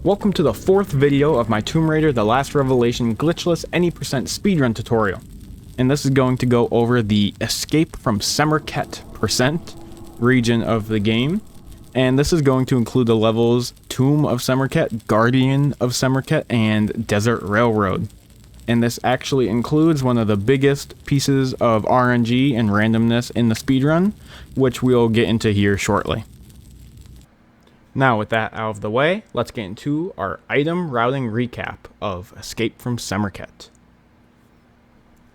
Welcome to the fourth video of my Tomb Raider The Last Revelation Glitchless Any Percent speedrun tutorial. And this is going to go over the Escape from Semerkhet percent region of the game. And this is going to include the levels Tomb of Semerkhet, Guardian of Semerkhet, and Desert Railroad. And this actually includes one of the biggest pieces of RNG and randomness in the speedrun, which we'll get into here shortly. Now with that out of the way, let's get into our item routing recap of Escape from Semerkhet.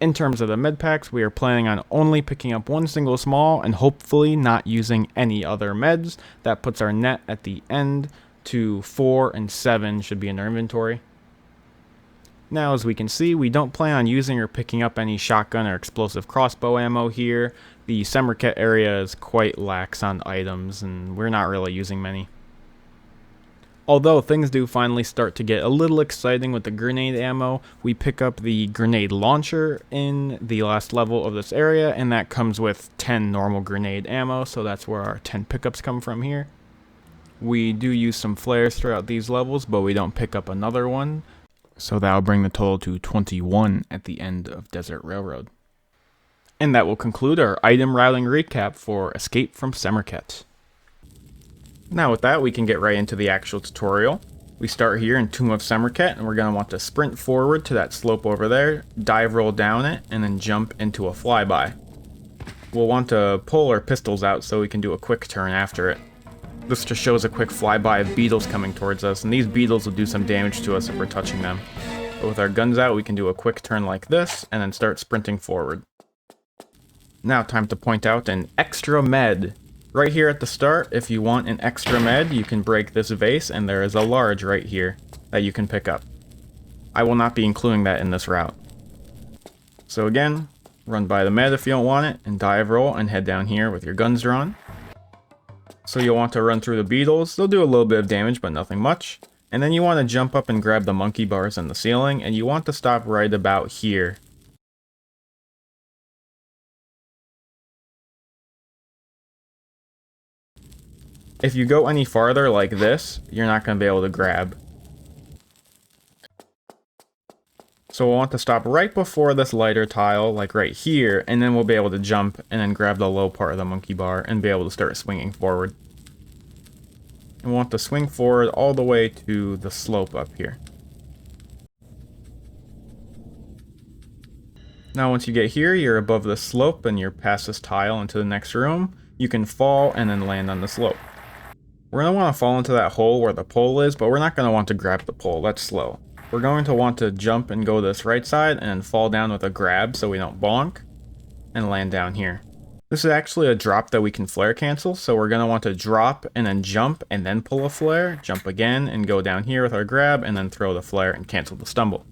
In terms of the med packs, we are planning on only picking up one single small and hopefully not using any other meds. That puts our net at the end to 4 and 7 should be in our inventory. Now as we can see, we don't plan on using or picking up any shotgun or explosive crossbow ammo here. The Semerkhet area is quite lax on items and we're not really using many. Although things do finally start to get a little exciting with the grenade ammo, we pick up the grenade launcher in the last level of this area, and that comes with 10 normal grenade ammo, so that's where our 10 pickups come from here. We do use some flares throughout these levels, but we don't pick up another one, so that'll bring the total to 21 at the end of Desert Railroad. And that will conclude our item routing recap for Escape from Semerkhet. Now with that, we can get right into the actual tutorial. We start here in Tomb of Semerkhet, and we're going to want to sprint forward to that slope over there, dive roll down it, and then jump into a flyby. We'll want to pull our pistols out so we can do a quick turn after it. This just shows a quick flyby of beetles coming towards us, and these beetles will do some damage to us if we're touching them. But with our guns out, we can do a quick turn like this, and then start sprinting forward. Now time to point out an extra med. Right here at the start, if you want an extra med, you can break this vase, and there is a large right here that you can pick up. I will not be including that in this route. So again, run by the med if you don't want it, and dive roll and head down here with your guns drawn. So you'll want to run through the beetles. They'll do a little bit of damage, but nothing much. And then you want to jump up and grab the monkey bars in the ceiling, and you want to stop right about here. If you go any farther like this, you're not going to be able to grab. So we'll want to stop right before this lighter tile, like right here, and then we'll be able to jump and then grab the low part of the monkey bar and be able to start swinging forward. And we'll want to swing forward all the way to the slope up here. Now once you get here, you're above the slope and you're past this tile into the next room. You can fall and then land on the slope. We're going to want to fall into that hole where the pole is, but we're not going to want to grab the pole. That's slow. We're going to want to jump and go this right side and then fall down with a grab so we don't bonk and land down here. This is actually a drop that we can flare cancel, so we're going to want to drop and then jump and then pull a flare, jump again and go down here with our grab and then throw the flare and cancel the stumble.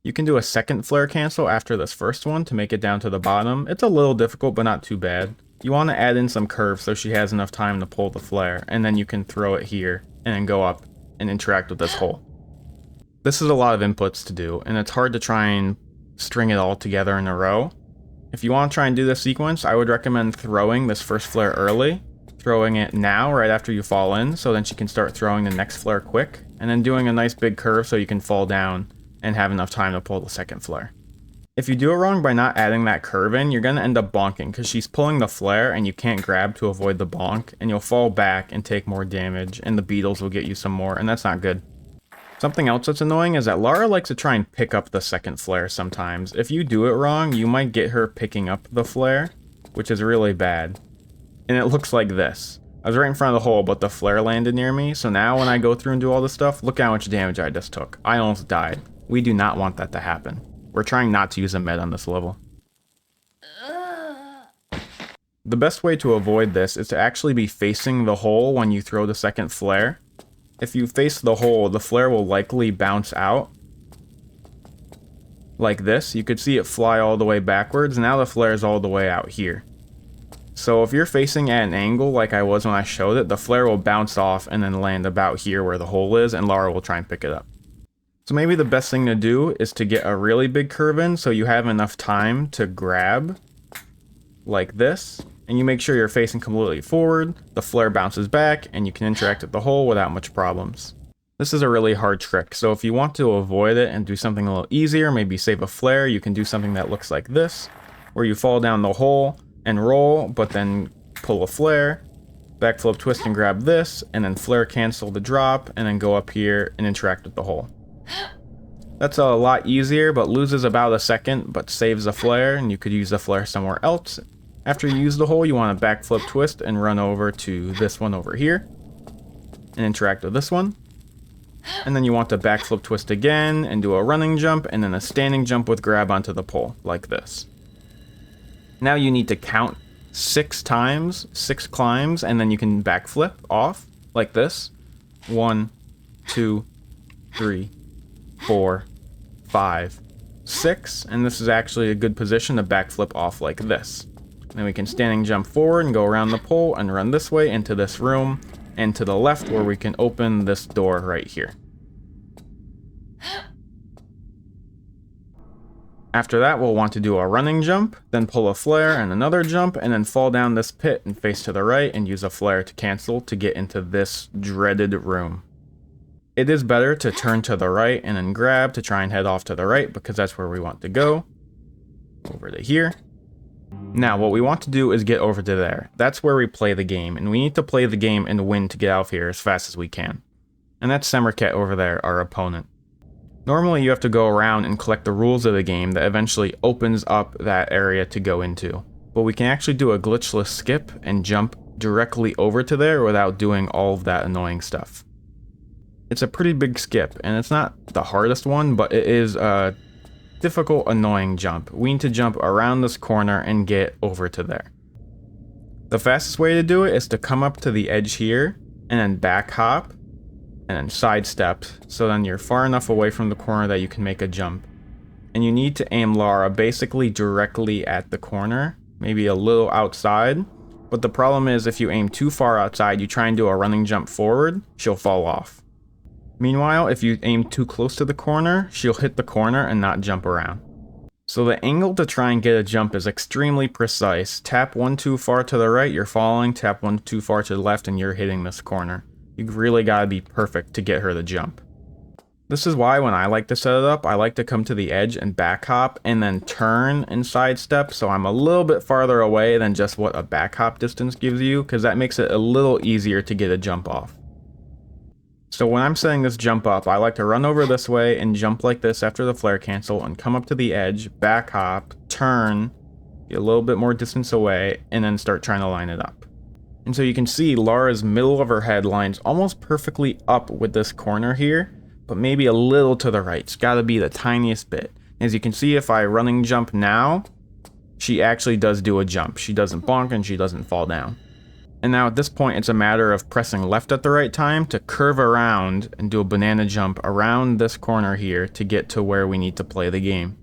You can do a second flare cancel after this first one to make it down to the bottom. It's a little difficult, but not too bad. You want to add in some curve so she has enough time to pull the flare, and then you can throw it here and then go up and interact with this hole. This is a lot of inputs to do, and it's hard to try and string it all together in a row. If you want to try and do this sequence, I would recommend throwing this first flare early, throwing it now right after you fall in, so then she can start throwing the next flare quick, and then doing a nice big curve so you can fall down and have enough time to pull the second flare. If you do it wrong by not adding that curve in, you're going to end up bonking because she's pulling the flare and you can't grab to avoid the bonk, and you'll fall back and take more damage, and the beetles will get you some more, and that's not good. Something else that's annoying is that Lara likes to try and pick up the second flare sometimes. If you do it wrong, you might get her picking up the flare, which is really bad. And it looks like this. I was right in front of the hole, but the flare landed near me, so now when I go through and do all this stuff, look how much damage I just took. I almost died. We do not want that to happen. We're trying not to use a med on this level. The best way to avoid this is to actually be facing the hole when you throw the second flare. If you face the hole, the flare will likely bounce out. Like this. You could see it fly all the way backwards. Now the flare is all the way out here. So if you're facing at an angle like I was when I showed it, the flare will bounce off and then land about here where the hole is, and Lara will try and pick it up. So maybe the best thing to do is to get a really big curve in so you have enough time to grab like this, and you make sure you're facing completely forward, the flare bounces back, and you can interact with the hole without much problems. This is a really hard trick, so if you want to avoid it and do something a little easier, maybe save a flare, you can do something that looks like this, where you fall down the hole and roll, but then pull a flare, backflip twist and grab this, and then flare cancel the drop, and then go up here and interact with the hole. That's a lot easier, but loses about a second, but saves a flare, and you could use the flare somewhere else. After you use the hole, you want to backflip twist and run over to this one over here, and interact with this one. And then you want to backflip twist again, and do a running jump, and then a standing jump with grab onto the pole, like this. Now you need to count 6 times, 6 climbs, and then you can backflip off, like this. 1, 2, 3, 4, 5, 6, and this is actually a good position to backflip off like this. Then we can standing jump forward and go around the pole and run this way into this room, and to the left where we can open this door right here. After that, we'll want to do a running jump, then pull a flare and another jump, and then fall down this pit and face to the right and use a flare to cancel to get into this dreaded room. It is better to turn to the right and then grab to try and head off to the right because that's where we want to go. Over to here. Now, what we want to do is get over to there. That's where we play the game, and we need to play the game and win to get out of here as fast as we can. And that's Semerkhet over there, our opponent. Normally, you have to go around and collect the rules of the game that eventually opens up that area to go into. But we can actually do a glitchless skip and jump directly over to there without doing all of that annoying stuff. It's a pretty big skip, and it's not the hardest one, but it is a difficult, annoying jump. We need to jump around this corner and get over to there. The fastest way to do it is to come up to the edge here, and then back hop, and then sidestep, so then you're far enough away from the corner that you can make a jump. And you need to aim Lara basically directly at the corner, maybe a little outside, but the problem is if you aim too far outside, you try and do a running jump forward, she'll fall off. Meanwhile, if you aim too close to the corner, she'll hit the corner and not jump around. So the angle to try and get a jump is extremely precise. Tap 1 too far to the right, you're falling, tap 1 too far to the left, and you're hitting this corner. You really gotta be perfect to get her to jump. This is why when I like to set it up, I like to come to the edge and back hop and then turn and sidestep, so I'm a little bit farther away than just what a back hop distance gives you, because that makes it a little easier to get a jump off. So when I'm setting this jump up, I like to run over this way and jump like this after the flare cancel and come up to the edge, back hop, turn, get a little bit more distance away, and then start trying to line it up. And so you can see Lara's middle of her head lines almost perfectly up with this corner here, but maybe a little to the right. It's gotta be the tiniest bit. As you can see, if I running jump now, she actually does do a jump. She doesn't bonk and she doesn't fall down. And now at this point, it's a matter of pressing left at the right time to curve around and do a banana jump around this corner here to get to where we need to play the game.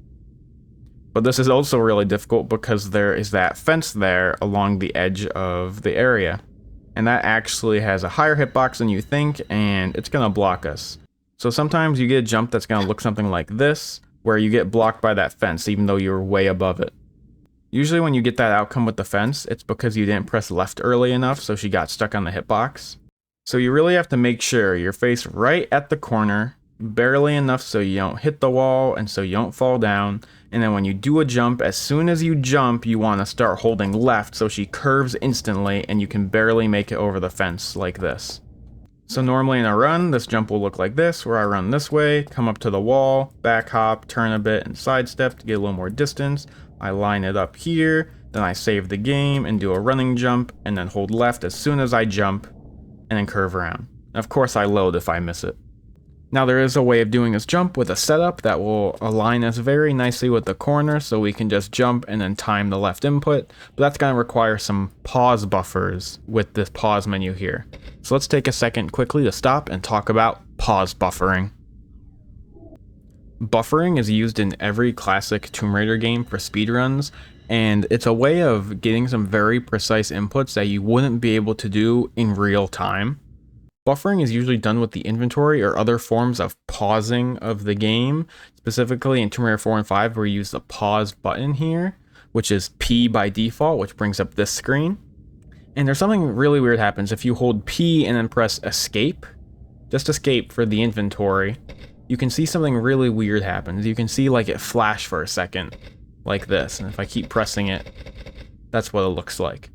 But this is also really difficult because there is that fence there along the edge of the area. And that actually has a higher hitbox than you think, and it's gonna block us. So sometimes you get a jump that's gonna look something like this, where you get blocked by that fence even though you're way above it. Usually when you get that outcome with the fence, it's because you didn't press left early enough, so she got stuck on the hitbox. So you really have to make sure you're faced right at the corner, barely enough so you don't hit the wall and so you don't fall down. And then when you do a jump, as soon as you jump, you want to start holding left so she curves instantly and you can barely make it over the fence like this. So normally in a run, this jump will look like this, where I run this way, come up to the wall, back hop, turn a bit, and sidestep to get a little more distance. I line it up here, then I save the game and do a running jump, and then hold left as soon as I jump, and then curve around. And of course I load if I miss it. Now there is a way of doing this jump with a setup that will align us very nicely with the corner, so we can just jump and then time the left input, but that's going to require some pause buffers with this pause menu here. So let's take a second quickly to stop and talk about pause buffering. Buffering is used in every classic Tomb Raider game for speedruns, and it's a way of getting some very precise inputs that you wouldn't be able to do in real time. Buffering is usually done with the inventory or other forms of pausing of the game, specifically in Tomb Raider 4 and 5 where you use the pause button here, which is P by default, which brings up this screen. And there's something really weird happens if you hold P and then press escape. just escape for the inventory, you can see something really weird happens. You can see like it flash for a second, like this, and if I keep pressing it, that's what it looks like.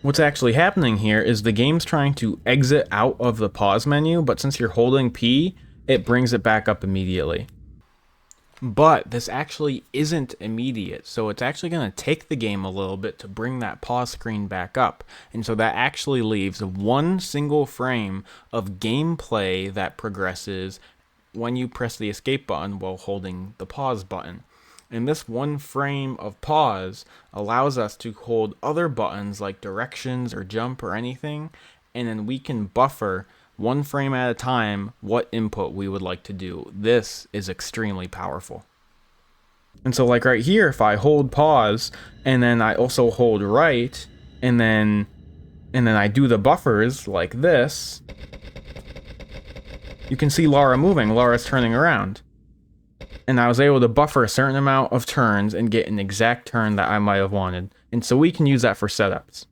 What's actually happening here is the game's trying to exit out of the pause menu, but since you're holding P, it brings it back up immediately. But this actually isn't immediate, so it's actually going to take the game a little bit to bring that pause screen back up. And so that actually leaves one single frame of gameplay that progresses when you press the escape button while holding the pause button. And this one frame of pause allows us to hold other buttons like directions or jump or anything, and then we can buffer one frame at a time what input we would like to do. This is extremely powerful. And so like right here, if I hold pause and then I also hold right and then I do the buffers like this, you can see Lara moving. Lara's turning around. And I was able to buffer a certain amount of turns and get an exact turn that I might have wanted. And so we can use that for setups.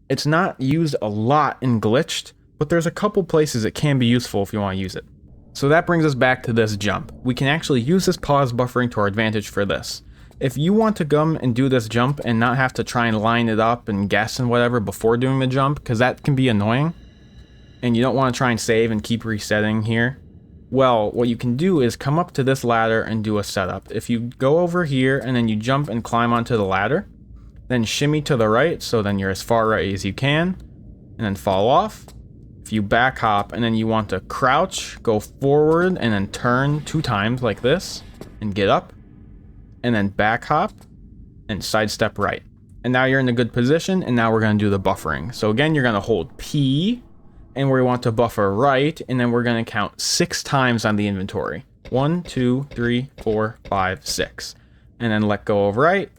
It's not used a lot in Glitched, but there's a couple places it can be useful if you want to use it. So that brings us back to this jump. We can actually use this pause buffering to our advantage for this. If you want to come and do this jump and not have to try and line it up and guess and whatever before doing the jump, because that can be annoying, and you don't want to try and save and keep resetting here, well, what you can do is come up to this ladder and do a setup. If you go over here and then you jump and climb onto the ladder, then shimmy to the right, so then you're as far right as you can, and then fall off. If you back hop and then you want to crouch, go forward and then turn 2 times like this and get up, and then back hop and sidestep right. And now you're in a good position, and now we're going to do the buffering. So again, you're going to hold P, and we want to buffer right, and then we're going to count 6 times on the inventory. 1, 2, 3, 4, 5, 6. And then let go of right,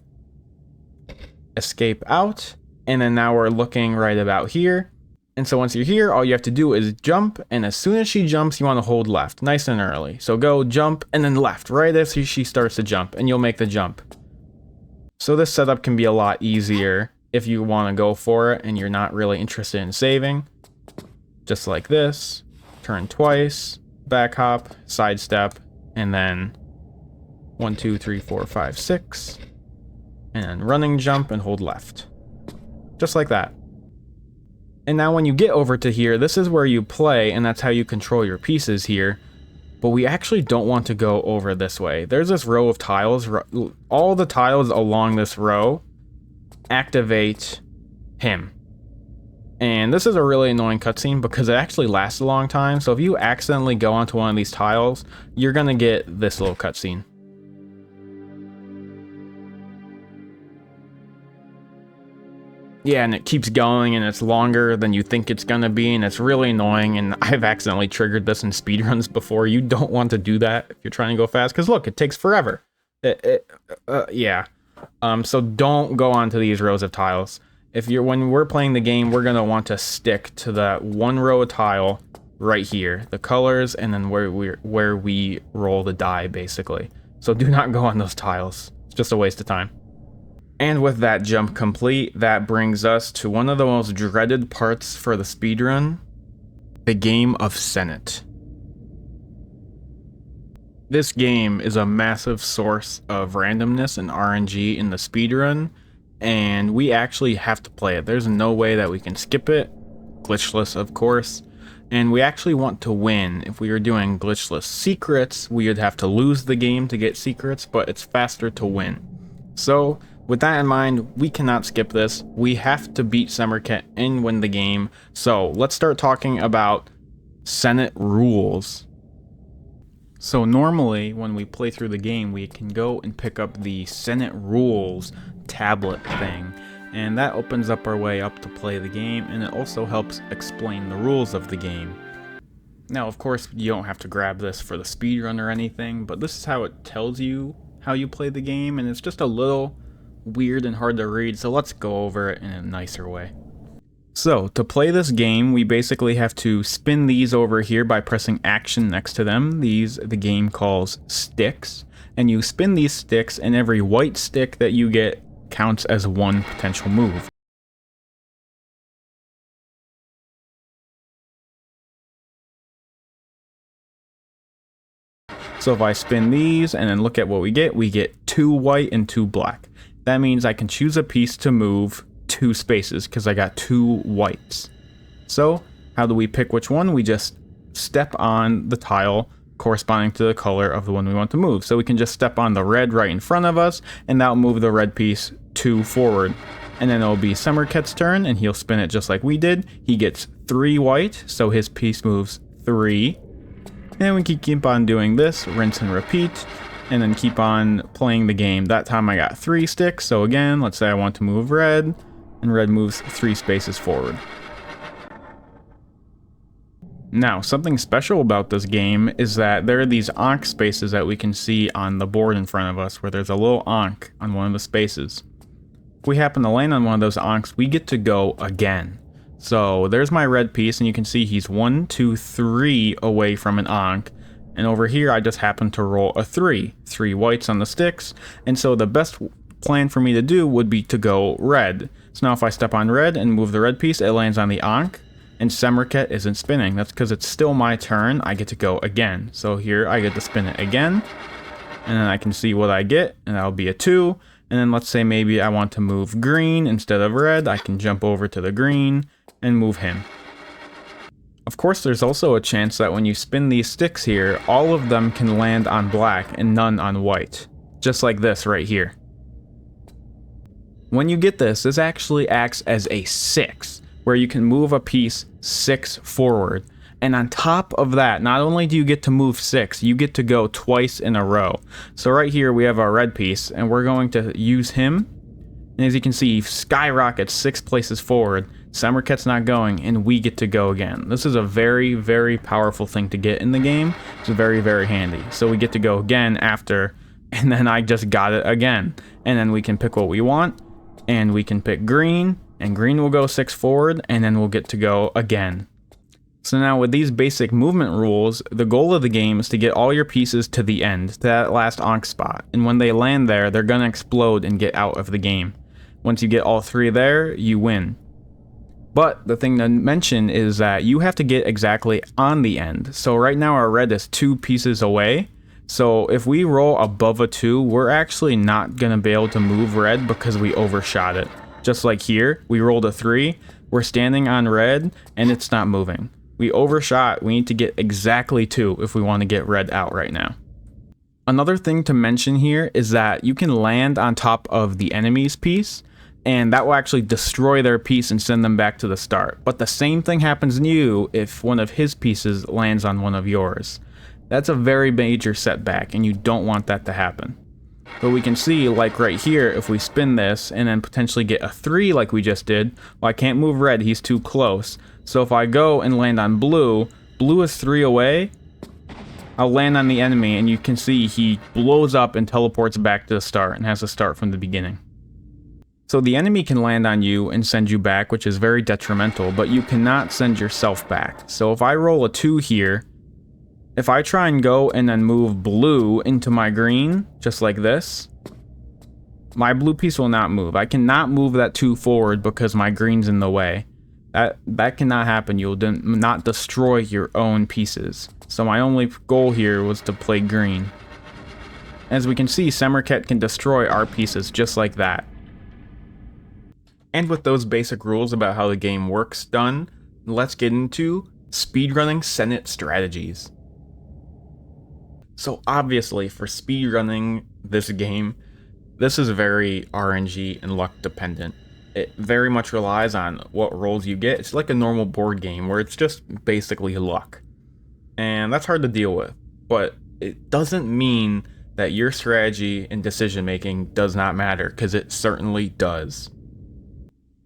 escape out, and then now we're looking right about here. And so once you're here, all you have to do is jump, and as soon as she jumps, you want to hold left, nice and early. So go jump, and then left, right as she starts to jump, and you'll make the jump. So this setup can be a lot easier if you want to go for it, and you're not really interested in saving. Just like this, turn twice, back hop, sidestep, and then 1, 2, 3, 4, 5, 6, and then running jump and hold left. Just like that. And now when you get over to here, this is where you play, and that's how you control your pieces here. But we actually don't want to go over this way. There's this row of tiles. All the tiles along this row activate him. And this is a really annoying cutscene because it actually lasts a long time. So if you accidentally go onto one of these tiles, you're going to get this little cutscene. Yeah, and it keeps going, and it's longer than you think it's going to be, and it's really annoying, and I've accidentally triggered this in speedruns before. You don't want to do that if you're trying to go fast, because look, it takes forever. Yeah. So don't go onto these rows of tiles. When we're playing the game, we're going to want to stick to that one row of tile right here, the colors, and then where we roll the die, basically. So do not go on those tiles. It's just a waste of time. And with that jump complete, that brings us to one of the most dreaded parts for the speedrun, the game of Senet. This game is a massive source of randomness and RNG in the speedrun, and we actually have to play it. There's no way that we can skip it, glitchless of course, and we actually want to win. If we were doing glitchless secrets, we would have to lose the game to get secrets, but it's faster to win. So, with that in mind, we cannot skip this. We have to beat Semerkhet and win the game. So let's start talking about Senet Rules. So normally when we play through the game, we can go and pick up the Senet Rules tablet thing. And that opens up our way up to play the game, and it also helps explain the rules of the game. Now, of course, you don't have to grab this for the speedrun or anything, but this is how it tells you how you play the game, and it's just a little weird and hard to read, so let's go over it in a nicer way. So, to play this game, we basically have to spin these over here by pressing action next to them. These the game calls sticks, and you spin these sticks, and every white stick that you get counts as one potential move. So if I spin these and then look at what we get 2 white and 2 black. That means I can choose a piece to move 2 spaces because I got 2 whites. So how do we pick which one? We just step on the tile corresponding to the color of the one we want to move. So we can just step on the red right in front of us, and that'll move the red piece 2 forward. And then it'll be Semerkhet's turn, and he'll spin it just like we did. He gets 3 white, so his piece moves 3. And we can keep on doing this, rinse and repeat, and then keep on playing the game. That time I got 3 sticks, so again, let's say I want to move red, and red moves 3 spaces forward. Now, something special about this game is that there are these Ankh spaces that we can see on the board in front of us, where there's a little Ankh on one of the spaces. If we happen to land on one of those Ankhs, we get to go again. So there's my red piece, and you can see he's 1, 2, 3 away from an Ankh. And over here, I just happen to roll a 3. 3 whites on the sticks. And so the best plan for me to do would be to go red. So now if I step on red and move the red piece, it lands on the Ankh. And Semerkhet isn't spinning. That's because it's still my turn. I get to go again. So here, I get to spin it again. And then I can see what I get, and that'll be a 2. And then let's say maybe I want to move green instead of red. I can jump over to the green and move him. Of course, there's also a chance that when you spin these sticks here, all of them can land on black and none on white. Just like this right here. When you get this, this actually acts as a 6, where you can move a piece 6 forward. And on top of that, not only do you get to move 6, you get to go twice in a row. So right here we have our red piece, and we're going to use him. And as you can see, he skyrockets 6 places forward. Semerkhet's not going, and we get to go again. This is a very, very powerful thing to get in the game. It's very, very handy. So we get to go again after, and then I just got it again. And then we can pick what we want, and we can pick green, and green will go 6 forward, and then we'll get to go again. So now with these basic movement rules, the goal of the game is to get all your pieces to the end, to that last Ankh spot. And when they land there, they're going to explode and get out of the game. Once you get all 3 there, you win. But the thing to mention is that you have to get exactly on the end. So right now our red is 2 pieces away. So if we roll above a 2, we're actually not going to be able to move red because we overshot it. Just like here, we rolled a 3, we're standing on red, and it's not moving. We overshot, we need to get exactly 2 if we want to get red out right now. Another thing to mention here is that you can land on top of the enemy's piece, and that will actually destroy their piece and send them back to the start. But the same thing happens to you if one of his pieces lands on one of yours. That's a very major setback, and you don't want that to happen. But we can see, like right here, if we spin this and then potentially get a 3 like we just did, well, I can't move red, he's too close. So if I go and land on blue, blue is 3 away, I'll land on the enemy, and you can see he blows up and teleports back to the start and has to start from the beginning. So the enemy can land on you and send you back, which is very detrimental, but you cannot send yourself back. So if I roll a 2 here, if I try and go and then move blue into my green, just like this, my blue piece will not move. I cannot move that 2 forward because my green's in the way. That cannot happen. You'll not destroy your own pieces. So my only goal here was to play green. As we can see, Semerkhet can destroy our pieces just like that. And with those basic rules about how the game works done, let's get into speedrunning Senet strategies. So obviously for speedrunning this game, this is very RNG and luck dependent. It very much relies on what rolls you get. It's like a normal board game where it's just basically luck. And that's hard to deal with, but it doesn't mean that your strategy and decision making does not matter, because it certainly does.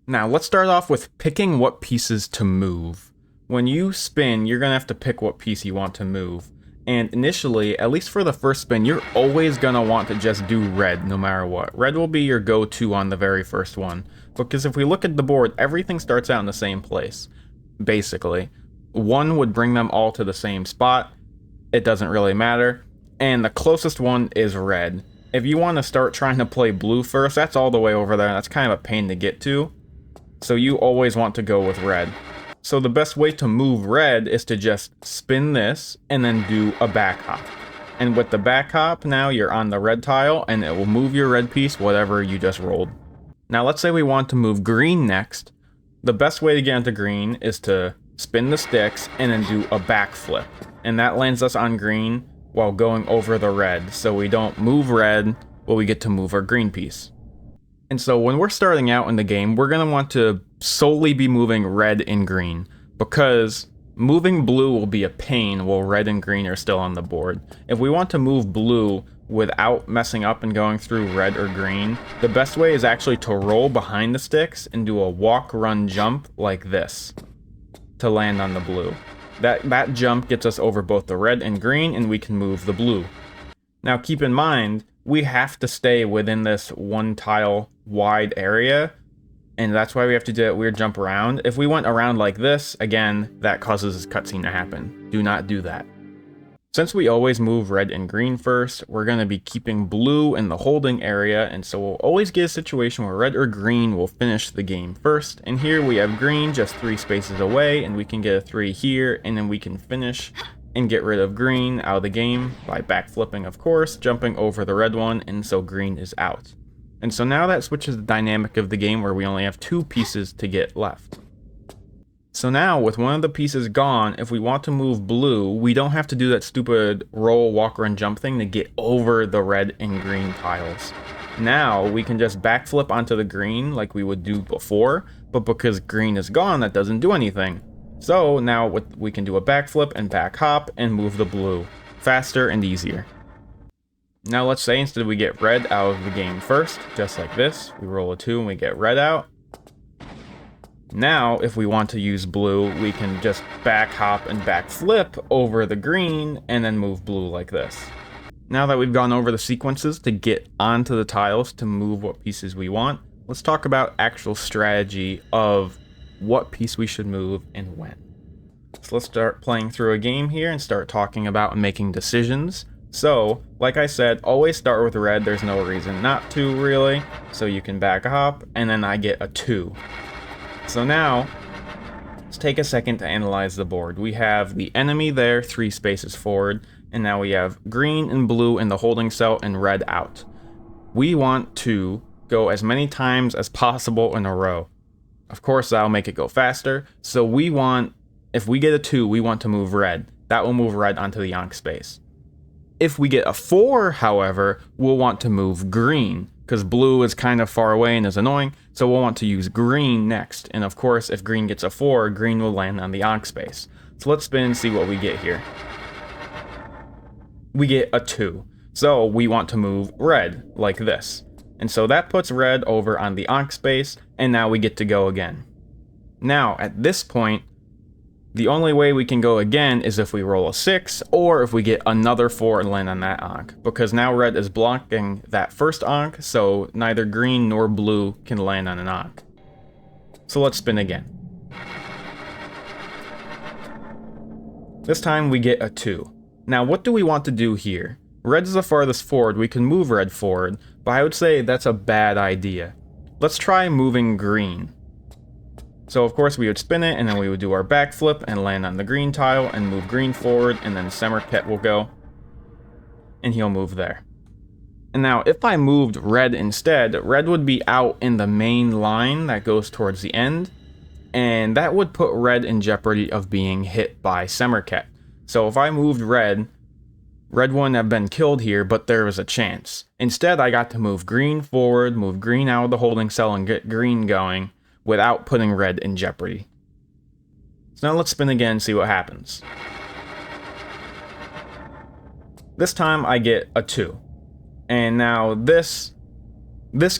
Now let's start off with picking what pieces to move. When you spin, you're going to have to pick what piece you want to move. And initially, at least for the first spin, you're always going to want to just do red no matter what. Red will be your go-to on the very first one. Because if we look at the board, everything starts out in the same place, basically. 1 would bring them all to the same spot. It doesn't really matter. And the closest one is red. if you want to start trying to play blue first, that's all the way over there. That's kind of a pain to get to. So you always want to go with red. So the best way to move red is to just spin this and then do a back hop. And with the back hop, now you're on the red tile and it will move your red piece, whatever you just rolled. Now let's say we want to move green next. The best way to get into green is to spin the sticks and then do a backflip. And that lands us on green while going over the red. So we don't move red, but we get to move our green piece. And so when we're starting out in the game, we're going to want to solely be moving red and green, because moving blue will be a pain while red and green are still on the board. If we want to move blue without messing up and going through red or green, the best way is actually to roll behind the sticks and do a walk, run, jump like this to land on the blue. That jump gets us over both the red and green, and we can move the blue. Now keep in mind, we have to stay within this one tile wide area, and that's why we have to do that weird jump around. If we went around like this, again, that causes this cutscene to happen. Do not do that. Since we always move red and green first, we're going to be keeping blue in the holding area, and so we'll always get a situation where red or green will finish the game first. And here we have green just 3 spaces away, and we can get a 3 here, and then we can finish and get rid of green out of the game by backflipping, of course, jumping over the red one, and so green is out. And so now that switches the dynamic of the game where we only have 2 pieces to get left. So now, with one of the pieces gone, if we want to move blue, we don't have to do that stupid roll, walk, run, jump thing to get over the red and green tiles. Now, we can just backflip onto the green like we would do before, but because green is gone, that doesn't do anything. So now we can do a backflip and back hop and move the blue. Faster and easier. Now let's say instead we get red out of the game first, just like this. We roll a 2 and we get red out. Now, if we want to use blue, we can just back hop and back flip over the green and then move blue like this. Now that we've gone over the sequences to get onto the tiles to move what pieces we want, let's talk about actual strategy of what piece we should move and when. So let's start playing through a game here and start talking about making decisions. So, like I said, always start with red. There's no reason not to, really. So you can back hop, and then I get a 2. So now, let's take a second to analyze the board. We have the enemy there, 3 spaces forward, and now we have green and blue in the holding cell and red out. We want to go as many times as possible in a row. Of course, that'll make it go faster. So we want, if we get a 2, we want to move red. That will move red onto the Yonk space. If we get a 4, however, we'll want to move green, because blue is kind of far away and is annoying, so we'll want to use green next. And of course, if green gets a 4, green will land on the Yonk space. So let's spin and see what we get here. We get a 2. So we want to move red, like this. And so that puts red over on the Yonk space, and now we get to go again. Now, at this point, the only way we can go again is if we roll a 6, or if we get another 4 and land on that Ankh, because now red is blocking that first Ankh, so neither green nor blue can land on an Ankh. So let's spin again. This time we get a 2. Now what do we want to do here? Red is the farthest forward, we can move red forward, but I would say that's a bad idea. Let's try moving green. So of course we would spin it, and then we would do our backflip and land on the green tile and move green forward, and then Semerkhet will go, and he'll move there. And now if I moved red instead, red would be out in the main line that goes towards the end, and that would put red in jeopardy of being hit by Semerkhet. So if I moved red, red wouldn't have been killed here, but there was a chance. Instead, I got to move green forward, move green out of the holding cell, and get green going, without putting red in jeopardy. So now let's spin again and see what happens. This time I get a 2. And now this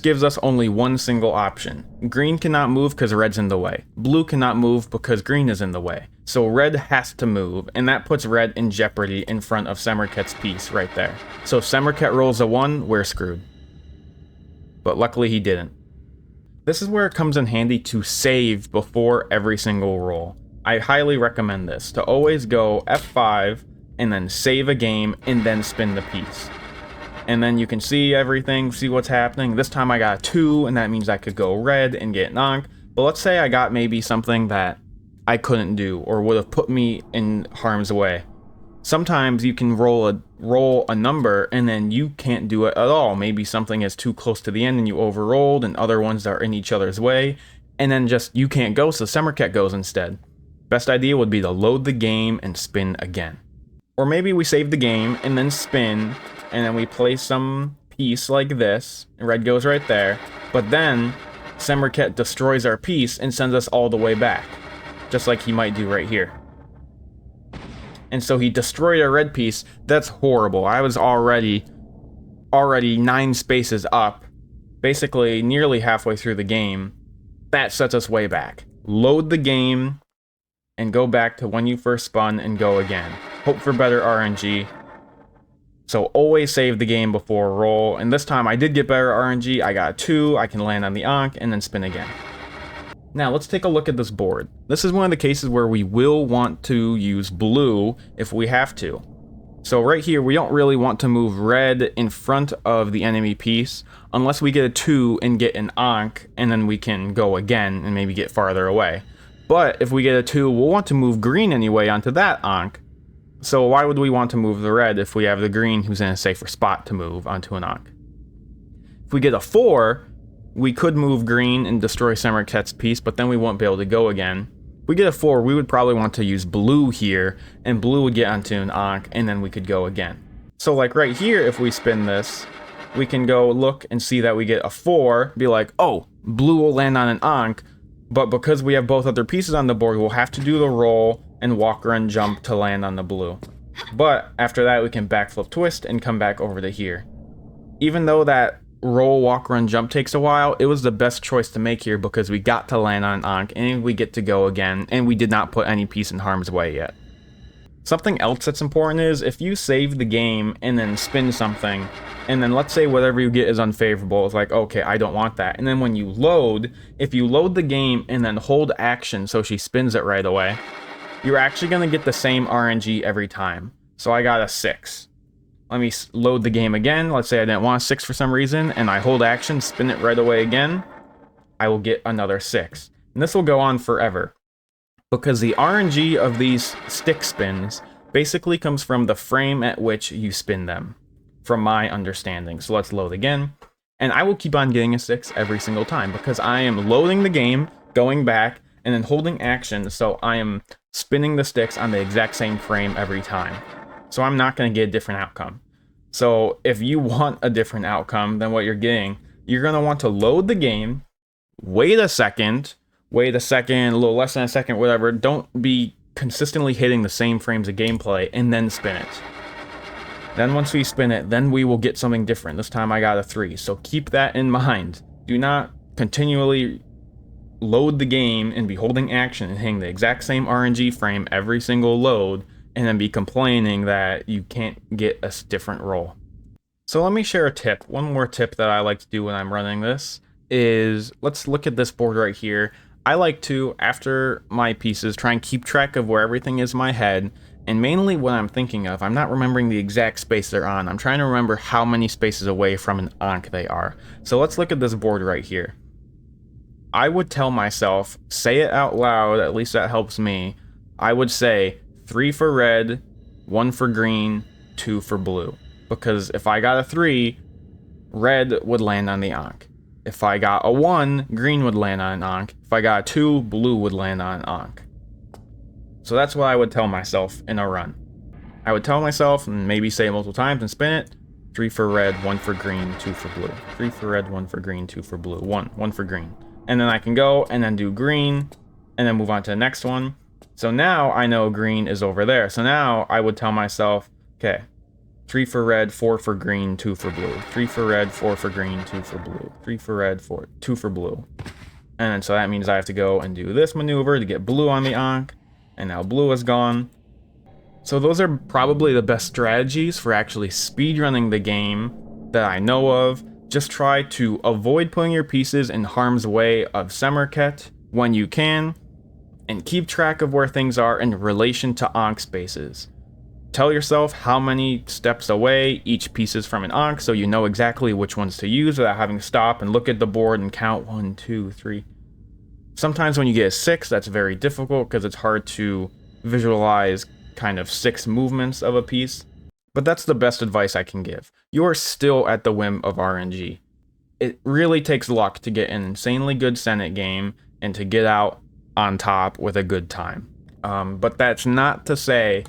gives us only one single option. Green cannot move because red's in the way. Blue cannot move because green is in the way. So red has to move, and that puts red in jeopardy in front of Semerkhet's piece right there. So if Semerkhet rolls a 1, we're screwed. But luckily he didn't. This is where it comes in handy to save before every single roll. I highly recommend this, to always go F5 and then save a game and then spin the piece. and then you can see everything, see what's happening. This time I got a 2, and that means I could go red and get an Ankh. But let's say I got maybe something that I couldn't do or would have put me in harm's way. Sometimes you can roll a number and then you can't do it at all. Maybe something is too close to the end and you overrolled, and other ones are in each other's way, and then just you can't go, so Semerkhet goes instead. Best idea would be to load the game and spin again. Or maybe we save the game and then spin, and then we play some piece like this, and red goes right there, but then Semerkhet destroys our piece and sends us all the way back, just like he might do right here. And so he destroyed our red piece. That's horrible. I was already 9 spaces up, basically nearly halfway through the game. That sets us way back. Load the game and go back to when you first spun and go again. Hope for better RNG. So always save the game before roll, and this time I did get better RNG. I got a 2, I can land on the Ankh, and then spin again. Now let's take a look at this board. This is one of the cases where we will want to use blue if we have to. So right here, we don't really want to move red in front of the enemy piece, unless we get a 2 and get an Ankh, and then we can go again and maybe get farther away. But if we get a 2, we'll want to move green anyway onto that Ankh. So why would we want to move the red if we have the green who's in a safer spot to move onto an Ankh? If we get a 4, we could move green and destroy Semerkhet's piece, but then we won't be able to go again. If we get a 4, we would probably want to use blue here, and blue would get onto an Ankh, and then we could go again. So like right here, if we spin this, we can go look and see that we get a 4, be like, oh, blue will land on an Ankh, but because we have both other pieces on the board, we'll have to do the roll and walk, run, jump to land on the blue. But after that, we can backflip twist and come back over to here. Even though that roll, walk, run, jump takes a while, it was the best choice to make here because we got to land on an Ankh and we get to go again, and we did not put any piece in harm's way yet. Something else that's important is if you save the game and then spin something, and then let's say whatever you get is unfavorable, it's like, okay, I don't want that. And then when you load, if you load the game and then hold action so she spins it right away, you're actually going to get the same RNG every time. So I got a 6. Let me load the game again. Let's say I didn't want a 6 for some reason, and I hold action, spin it right away again. I will get another 6. And this will go on forever, because the RNG of these stick spins basically comes from the frame at which you spin them, from my understanding. So let's load again, and I will keep on getting a 6 every single time, because I am loading the game, going back, and then holding action, so I am spinning the sticks on the exact same frame every time. So I'm not going to get a different outcome. So if you want a different outcome than what you're getting, you're going to want to load the game, wait a second, a little less than a second, whatever. Don't be consistently hitting the same frames of gameplay, and then spin it. Then once we spin it, then we will get something different. This time I got a 3, so keep that in mind. Do not continually load the game and be holding action and hitting the exact same RNG frame every single load, and then be complaining that you can't get a different roll. So let me share a tip. One more tip that I like to do when I'm running this is, let's look at this board right here. I like to, after my pieces, try and keep track of where everything is in my head, and mainly what I'm thinking of. I'm not remembering the exact space they're on. I'm trying to remember how many spaces away from an Ankh they are. So let's look at this board right here. I would tell myself, say it out loud, at least that helps me. I would say 3 for red, 1 for green, 2 for blue. Because if I got a 3, red would land on the Ankh. If I got a 1, green would land on an Ankh. If I got a 2, blue would land on an Ankh. So that's what I would tell myself in a run. I would tell myself, and maybe say it multiple times and spin it, 3 for red, 1 for green, 2 for blue. 3 for red, 1 for green, 2 for blue. 1 for green. And then I can go and then do green, and then move on to the next one. So now I know green is over there. So now I would tell myself, okay, 3 for red, 4 for green, 2 for blue. 3 for red, 4 for green, 2 for blue. 3 for red, 2 for blue. And then so that means I have to go and do this maneuver to get blue on the Ankh. And now blue is gone. So those are probably the best strategies for actually speedrunning the game that I know of. Just try to avoid putting your pieces in harm's way of Semerkhet when you can, and keep track of where things are in relation to Ankh spaces. tell yourself how many steps away each piece is from an Ankh, so you know exactly which ones to use without having to stop and look at the board and count 1, 2, 3. Sometimes when you get a 6, that's very difficult because it's hard to visualize kind of 6 movements of a piece. But that's the best advice I can give. You are still at the whim of RNG. It really takes luck to get an insanely good Senet game and to get out on top with a good time. But that's not to say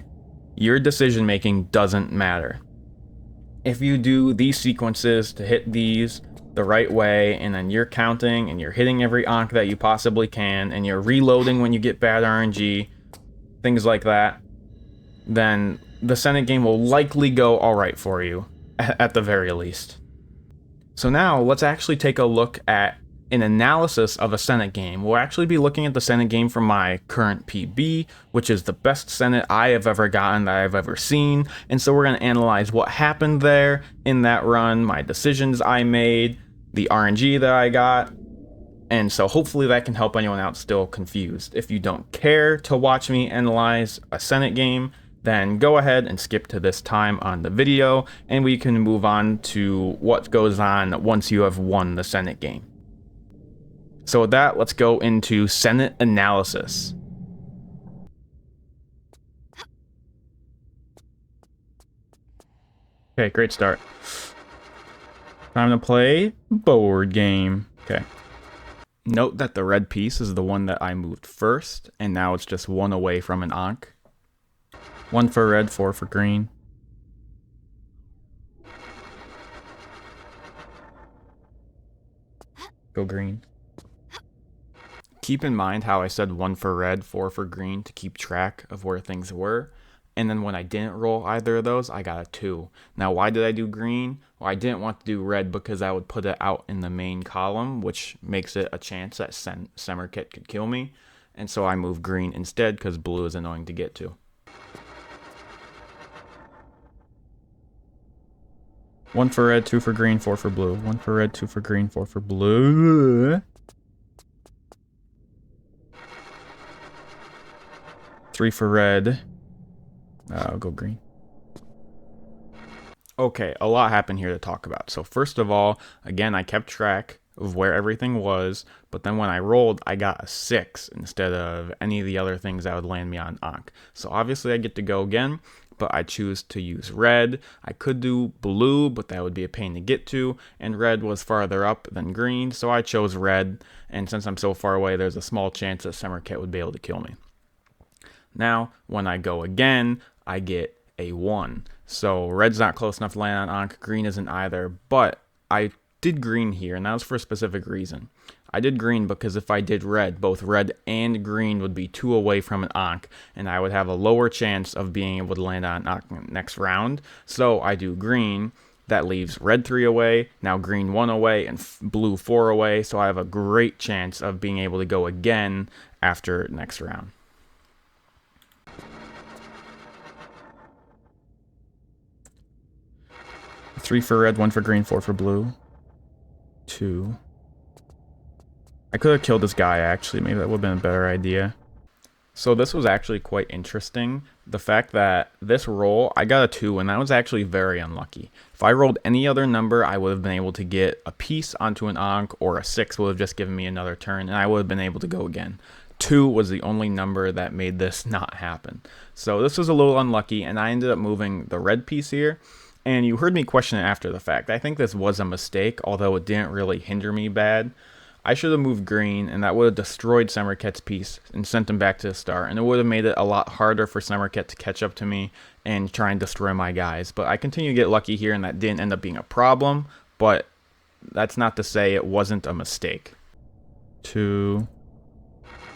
your decision making doesn't matter. If you do these sequences to hit these the right way, and then you're counting and you're hitting every Ankh that you possibly can, and you're reloading when you get bad RNG, things like that, then the Senet game will likely go alright for you, at the very least. So now, let's actually take a look at an analysis of a Senet game. We'll actually be looking at the Senet game from my current PB, which is the best Senet I have ever gotten, that I've ever seen, and so we're going to analyze what happened there in that run, my decisions I made, the RNG that I got, and so hopefully that can help anyone out still confused. If you don't care to watch me analyze a Senet game, then go ahead and skip to this time on the video, and we can move on to what goes on once you have won the Senet game. So with that, let's go into Senet analysis. Okay, great start. Time to play board game. Okay. Note that the red piece is the one that I moved first, and now it's just 1 away from an Ankh. 1 for red, 4 for green. Go green. Keep in mind how I said 1 for red, 4 for green to keep track of where things were. And then when I didn't roll either of those, I got a 2. Now, why did I do green? Well, I didn't want to do red because I would put it out in the main column, which makes it a chance that Semerkhet could kill me. And so I moved green instead because blue is annoying to get to. One for red, 2 for green, 4 for blue. 1 for red, 2 for green, 4 for blue. 3 for red. I'll go green. Okay, a lot happened here to talk about. So first of all, again, I kept track of where everything was, but then when I rolled, I got a 6 instead of any of the other things that would land me on Ankh. So obviously I get to go again, but I choose to use red. I could do blue, but that would be a pain to get to, and red was farther up than green, so I chose red, and since I'm so far away, there's a small chance that Semerkhet would be able to kill me. Now, when I go again, I get a 1. So red's not close enough to land on Ankh, green isn't either, but I did green here, and that was for a specific reason. I did green because if I did red, both red and green would be 2 away from an Ankh, and I would have a lower chance of being able to land on Ankh next round. So I do green. That leaves red 3 away, now green 1 away, and blue 4 away, so I have a great chance of being able to go again after next round. Three for red, 1 for green, 4 for blue. 2. I could have killed this guy, actually. Maybe that would have been a better idea. So this was actually quite interesting. The fact that this roll, I got a 2, and that was actually very unlucky. If I rolled any other number, I would have been able to get a piece onto an Ankh, or a 6 would have just given me another turn, and I would have been able to go again. 2 was the only number that made this not happen. So this was a little unlucky, and I ended up moving the red piece here. And you heard me question it after the fact. I think this was a mistake, although it didn't really hinder me bad. I should have moved green, and that would have destroyed Semerkhet's piece and sent him back to the start, and it would have made it a lot harder for Semerkhet to catch up to me and try and destroy my guys. But I continue to get lucky here, and that didn't end up being a problem, but that's not to say it wasn't a mistake. 2.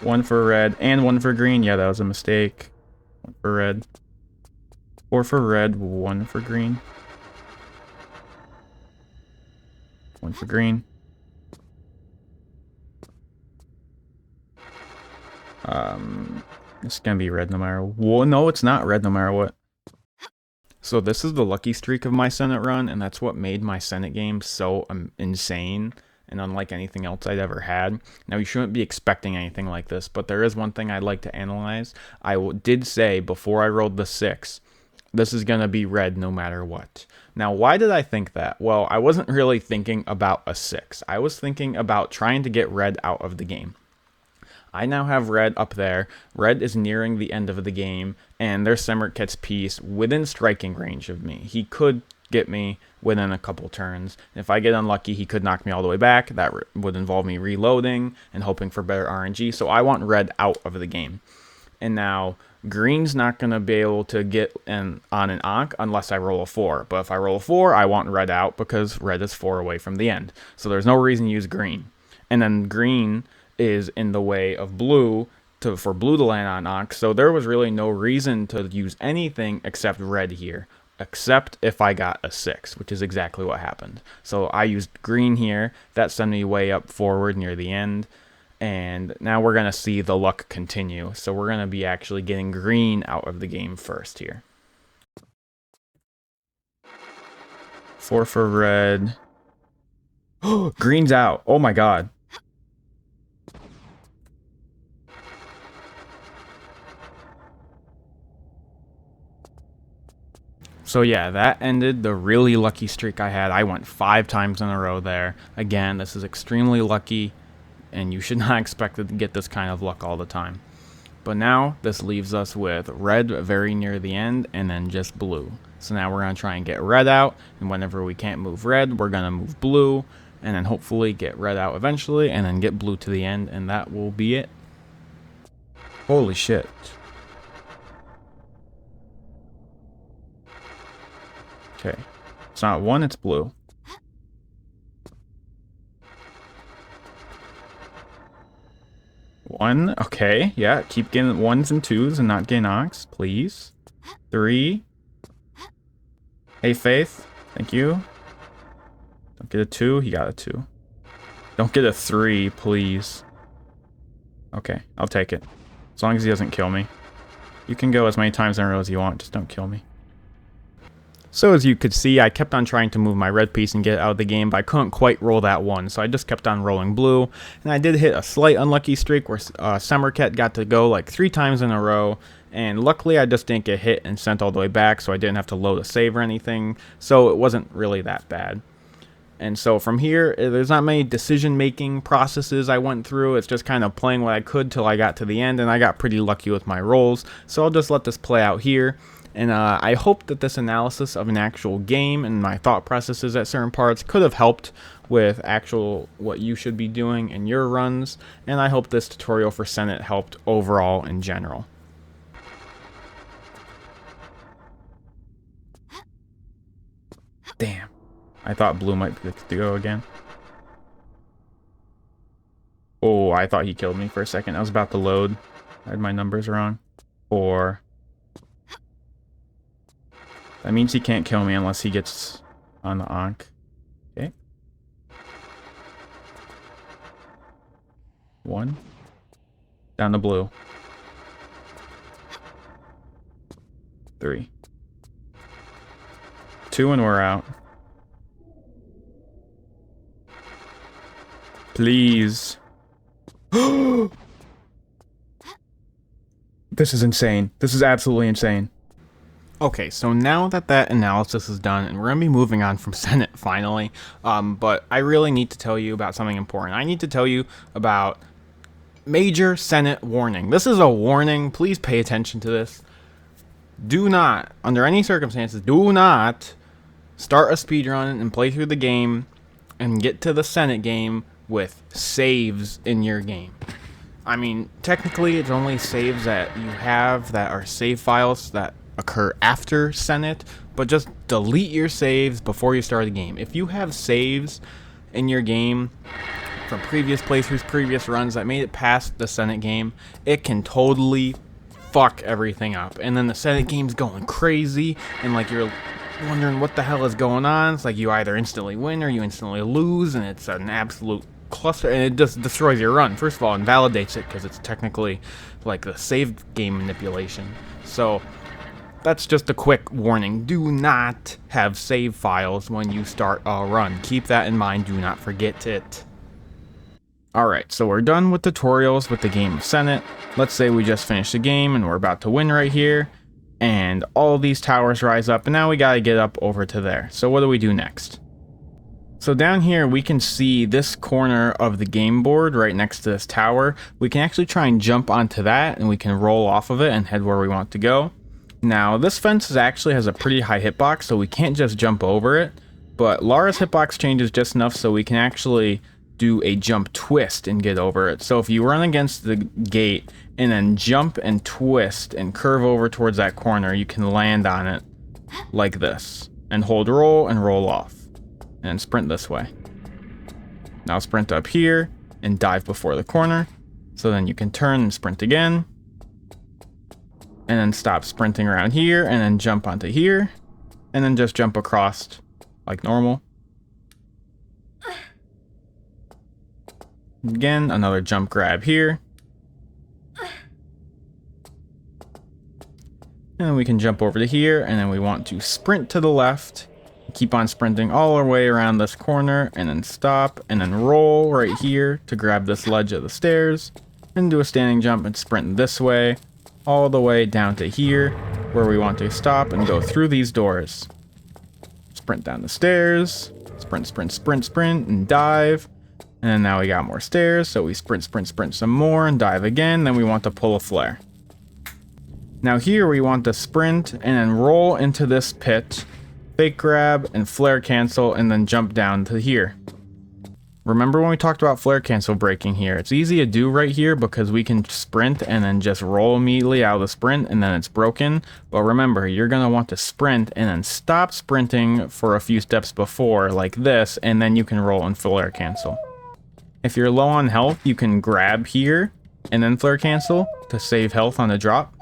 1 for red, and 1 for green. Yeah, that was a mistake. 1 for red. 4 for red, 1 for green. 1 for green. It's gonna be red no matter what. No, it's not red no matter what. So this is the lucky streak of my Senet run, and that's what made my Senet game so insane and unlike anything else I'd ever had. Now, you shouldn't be expecting anything like this, but there is one thing I'd like to analyze. I did say before I rolled the 6 this is going to be red no matter what. Now, why did I think that? Well, I wasn't really thinking about a 6. I was thinking about trying to get red out of the game. I now have red up there. Red is nearing the end of the game, and there's Semerkhet's piece within striking range of me. He could get me within a couple turns. If I get unlucky, he could knock me all the way back. That would involve me reloading and hoping for better RNG. So I want red out of the game. And now green's not going to be able to get on an Ankh unless I roll a 4. But if I roll a 4, I want red out because red is 4 away from the end. So there's no reason to use green. And then green is in the way of blue for blue to land on Ankh. So there was really no reason to use anything except red here. Except if I got a 6, which is exactly what happened. So I used green here. That sent me way up forward near the end. And now we're going to see the luck continue. So we're going to be actually getting green out of the game first here. 4 for red. Green's out. Oh my god. So yeah, that ended the really lucky streak I had. I went 5 times in a row there. Again, this is extremely lucky, and you should not expect to get this kind of luck all the time. But now, this leaves us with red very near the end, and then just blue. So now we're going to try and get red out, and whenever we can't move red, we're going to move blue, and then hopefully get red out eventually, and then get blue to the end, and that will be it. Holy shit. Okay, it's not 1, it's blue. One, okay, yeah, keep getting 1s and 2s and not getting Ox, please. 3. Hey, Faith, thank you. Don't get a 2, he got a 2. Don't get a 3, please. Okay, I'll take it. As long as he doesn't kill me. You can go as many times in a row as you want, just don't kill me. So as you could see, I kept on trying to move my red piece and get it out of the game, but I couldn't quite roll that 1, so I just kept on rolling blue. And I did hit a slight unlucky streak where Semerkhet got to go like 3 times in a row, and luckily I just didn't get hit and sent all the way back, so I didn't have to load a save or anything, so it wasn't really that bad. And so from here, there's not many decision-making processes I went through. It's just kind of playing what I could till I got to the end, and I got pretty lucky with my rolls, so I'll just let this play out here. And I hope that this analysis of an actual game and my thought processes at certain parts could have helped with actual what you should be doing in your runs. And I hope this tutorial for Senet helped overall in general. Damn. I thought blue might be to go again. Oh, I thought he killed me for a second. I was about to load. I had my numbers wrong. 4. That means he can't kill me unless he gets on the Ankh. Okay. 1. Down to blue. 3. 2 and we're out. Please. This is insane. This is absolutely insane. Okay, so now that analysis is done, and we're going to be moving on from Senet finally, but I really need to tell you about something important. I need to tell you about major Senet warning. This is a warning. Please pay attention to this. Do not, under any circumstances, do not start a speedrun and play through the game and get to the Senet game with saves in your game. I mean, technically, it's only saves that you have that are save files that occur after Senet, but just delete your saves before you start the game. If you have saves in your game from previous playthroughs, previous runs that made it past the Senet game, it can totally fuck everything up. And then the Senet game's going crazy, and like you're wondering what the hell is going on. It's like you either instantly win or you instantly lose, and it's an absolute cluster, and it just destroys your run. First of all, invalidates it because it's technically like the save game manipulation. So that's just a quick warning. Do not have save files when you start a run. Keep that in mind. Do not forget it. Alright, so we're done with tutorials with the game of Senet. Let's say we just finished the game and we're about to win right here. and all of these towers rise up, and now we gotta get up over to there. So what do we do next? So down here we can see this corner of the game board right next to this tower. We can actually try and jump onto that, and we can roll off of it and head where we want to go. Now this fence actually has a pretty high hitbox, so we can't just jump over it, but Lara's hitbox changes just enough so we can actually do a jump twist and get over it. So if you run against the gate and then jump and twist and curve over towards that corner, you can land on it like this and hold roll and roll off and sprint this way. Now sprint up here and dive before the corner, so then you can turn and sprint again, and then stop sprinting around here and then jump onto here and then just jump across like normal. Again, another jump grab here. And then we can jump over to here, and then we want to sprint to the left. Keep on sprinting all our way around this corner, and then stop, and then roll right here to grab this ledge of the stairs, and do a standing jump and sprint this way, all the way down to here, where we want to stop and go through these doors. Sprint down the stairs, sprint, sprint, sprint, sprint, and dive. And then now we got more stairs, so we sprint, sprint, sprint some more and dive again. Then we want to pull a flare. Now here we want to sprint and then roll into this pit, fake grab and flare cancel, and then jump down to here. Remember when we talked about flare cancel breaking here? It's easy to do right here because we can sprint and then just roll immediately out of the sprint and then it's broken. But remember, you're going to want to sprint and then stop sprinting for a few steps before like this, and then you can roll and flare cancel. If you're low on health, you can grab here and then flare cancel to save health on the drop.